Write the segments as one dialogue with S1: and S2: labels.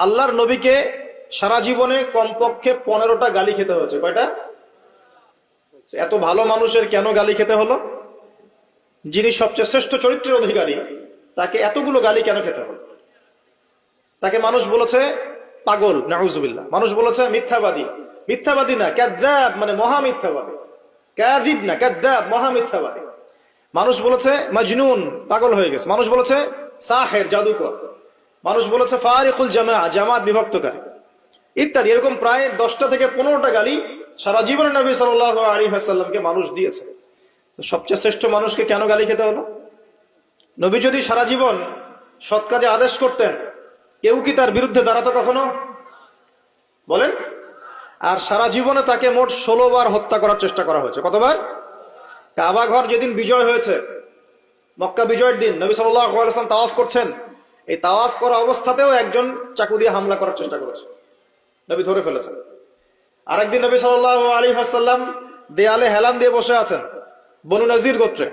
S1: আল্লাহর নবীকে সারা জীবনে কমপক্ষে 15টা গালি খেতে হয়েছে। কয়টা? এত ভালো মানুষের কেন গালি খেতে হলো? যিনি সবচেয়ে শ্রেষ্ঠ চরিত্রের অধিকারী, তাকে এতগুলো গালি কেন খেতে হলো? তাকে মানুষ বলেছে পাগল, নাউজুবিল্লাহ। মানুষ বলেছে মিথ্যাবাদী। মিথ্যাবাদী না, কাযযাব, মানে মহা মিথ্যাবাদী। কাযিব না, কাযযাব, মহা মিথ্যাবাদী। মানুষ বলেছে মাজনুন, পাগল হয়ে গেছে। মানুষ বলেছে সাহের, জাদুকর। মানুষ বলেছে ফারিকুল জামাআ, জামাত বিভক্তকারী, ইত্যাদি। এরকম প্রায় 10টা থেকে 15টা গালি সারা জীবনে নবী সাল্লাল্লাহু আলাইহি ওয়াসাল্লামকে মানুষ দিয়েছে। সবচেয়ে শ্রেষ্ঠ মানুষকে কেন গালি খেতে হলো? নবী যদি সারা জীবন সৎ কাজে আদেশ করতেন, কেউ কি তার বিরুদ্ধে দাঁড়াতো কখনো? বলেন। আর সারা জীবনে তাকে মোট 16 বার হত্যা করার চেষ্টা করা হয়েছে। কতবার? কাবা ঘর যেদিন বিজয় হয়েছে, মক্কা বিজয়ের দিন, নবী সাল্লাল্লাহু আলাইহি ওয়াসাল্লাম তাওয়াফ করছেন। এই তাওয়াফ করা অবস্থাতেও একজন চাকু দিয়ে হামলা করার চেষ্টা করেছে, নবী ধরে ফেলেছেন। আরেকদিন নবী সাল্লাল্লাহু আলাইহি ওয়াসাল্লাম দেয়ালে হেলান দিয়ে বসে আছেন, বনু নজির গোত্রে।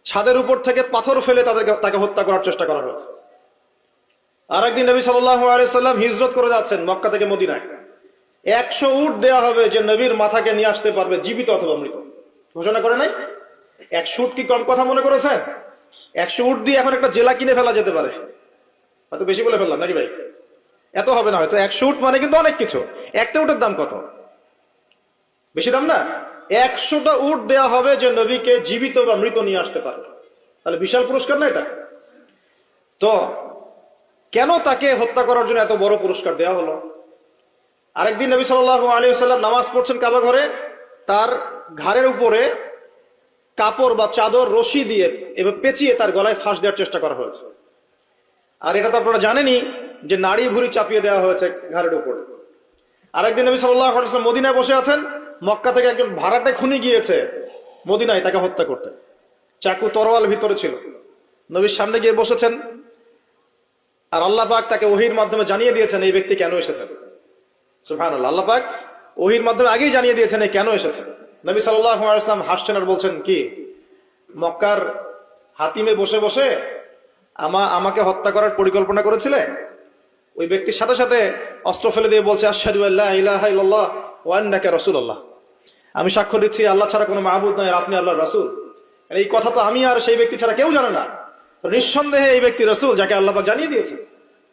S1: ছাদের উপর থেকে পাথর ফেলে তাকে হত্যা করার চেষ্টা করা হয়েছে। আরেকদিন নবী সাল্লাল্লাহু আলাইহি ওয়াসাল্লাম হিজরত করে যাচ্ছেন মক্কা থেকে মদিনায়। 100 উট দেয়া হবে যে নবীর মাথাকে নিয়ে আসতে পারবে জীবিত অথবা মৃত, ঘোষণা করে নাই? 100 উট কি কম কথা মনে করেছেন? 100 উট দিয়ে এখন একটা জেলা কিনে ফেলা যেতে পারে। হয়তো বেশি বলে ফেললাম নাকি ভাই? এত হবে না হয়তো। 100 উট মানে কিন্তু অনেক কিছু। একটা উটের দাম কত? বেশি দাম না? 100টা উট দেয়া হবে যে নবীকে জীবিত বা মৃত নিয়ে আসতে পারবে। তাহলে বিশাল পুরস্কার না এটা? তো কেন তাকে হত্যা করার জন্য এত বড় পুরস্কার দেয়া হলো? আরেকদিন নবী সাল্লাল্লাহু আলাইহি ওয়াসাল্লাম নামাজ পড়ছেন কাবা ঘরে, তার ঘাড়ের উপরে কাপড় বা চাদর রশি দিয়ে এবার পেঁচিয়ে তার গলায় ফাঁস দেওয়ার চেষ্টা করা হয়েছে। আর এটা তো আপনারা জানেনই যে নাড়ি ভুড়ি চাপিয়ে দেওয়া হয়েছে ঘাড়ের উপরে। আরেকদিন নবী সাল্লাল্লাহু আলাইহি ওয়াসাল্লাম মদিনায় বসে আছেন, মক্কা থেকে একজন ভাড়াটে খুনি গিয়েছে মদিনায় তাকে হত্যা করতে। চাকু তরোয়াল ভিতরে ছিল, নবীর সামনে গিয়ে বসেছেন। আর আল্লাহ পাক তাকে ওহীর মাধ্যমে জানিয়ে দিয়েছেন এই ব্যক্তি কেন এসেছেন। সুবহানাল্লাহ, আল্লাহ পাক ওহীর মাধ্যমে আগেই জানিয়ে দিয়েছেন এই কেন এসেছেন। নবী সাল্লাল্লাহু আলাইহি ওয়াসাল্লাম হাসছেন আর বলছেন কি, মক্কার হাতিমে বসে বসে আমাকে হত্যা করার পরিকল্পনা করেছিলেন? ওই ব্যক্তির সাথে সাথে অস্ত্র ফেলে দিয়ে বলছে আশহাদু আল্লা ইলাহা ইল্লাল্লাহ ওয়া আন্নাকা রাসূলুল্লাহ, আমি সাক্ষ্য দিচ্ছি আল্লাহ ছাড়া কোনো মাবুদ নয়, আপনি আল্লাহর রাসূল। এই কথা তো আমি আর সেই ব্যক্তি ছাড়া কেউ জানে না। নিঃসন্দেহে এই ব্যক্তি রাসূল, যাকে আল্লাহ পাক জানিয়ে দিয়েছেন।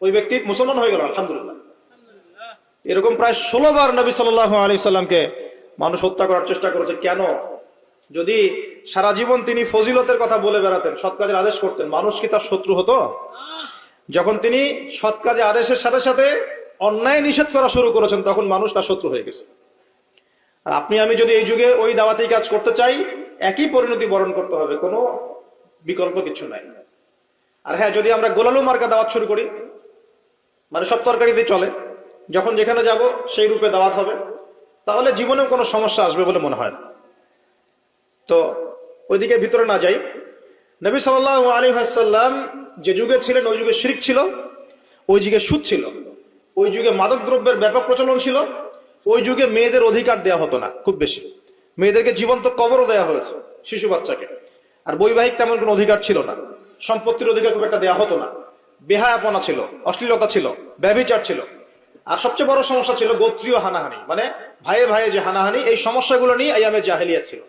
S1: ওই ব্যক্তি মুসলমান হয়ে গেল, আলহামদুলিল্লাহ। এরকম প্রায় 16 বার নবী সাল্লাল্লাহু আলাইহি সাল্লামকে মানুষ হত্যা করার চেষ্টা করেছে। কেন? যদি সারা জীবন তিনি ফজিলতের কথা বলে বেড়াতেন, সৎ কাজের আদেশ করতেন, মানুষ কি তার শত্রু হতো? যখন তিনি সৎ কাজে আদেশের সাথে সাথে অন্যায় নিষেধ করা শুরু করেছেন, তখন মানুষ তার শত্রু হয়ে গেছে। আর আপনি আমি যদি এই যুগে ওই দাওয়াতি কাজ করতে চাই, একই পরিণতি বরণ করতে হবে, কোনো বিকল্প কিছু নাই। আর হ্যাঁ, যদি আমরা গোলালু মার্কা দাওয়াত শুরু করি, মানে সব তরকারি দিয়ে চলে, যখন যেখানে যাব সেই রূপে দাওয়াত হবে, তাহলে জীবনেও কোনো সমস্যা আসবে বলে মনে হয় না। তো ওইদিকে ভিতরে না যাই। নবী সাল্লাল্লাহু আলাইহি ওয়াসাল্লাম যে যুগে ছিলেন, ওই যুগে শিরক ছিল, ওই যুগে সুদ ছিল, ওই যুগে মাদক দ্রব্যের ব্যাপক প্রচলন ছিল, ওই যুগে মেয়েদের অধিকার দেওয়া হতো না খুব বেশি। মেয়েদেরকে জীবন্ত কবরও দেওয়া হয়েছে, শিশু বাচ্চাকে। আর বৈবাহিক তেমন কোনো অধিকার ছিল না, সম্পত্তির অধিকার খুব একটা দেওয়া হতো না। বেহায়াপনা ছিল, অশ্লীলতা ছিল, ব্যভিচার ছিল। আর সবচেয়ে বড় সমস্যা ছিল গোত্রীয় হানাহানি, মানে ভাইয়ে ভাইয়ে যে হানাহানি, এই সমস্যাগুলো নিয়ে আইয়ামে জাহেলিয়াত ছিল।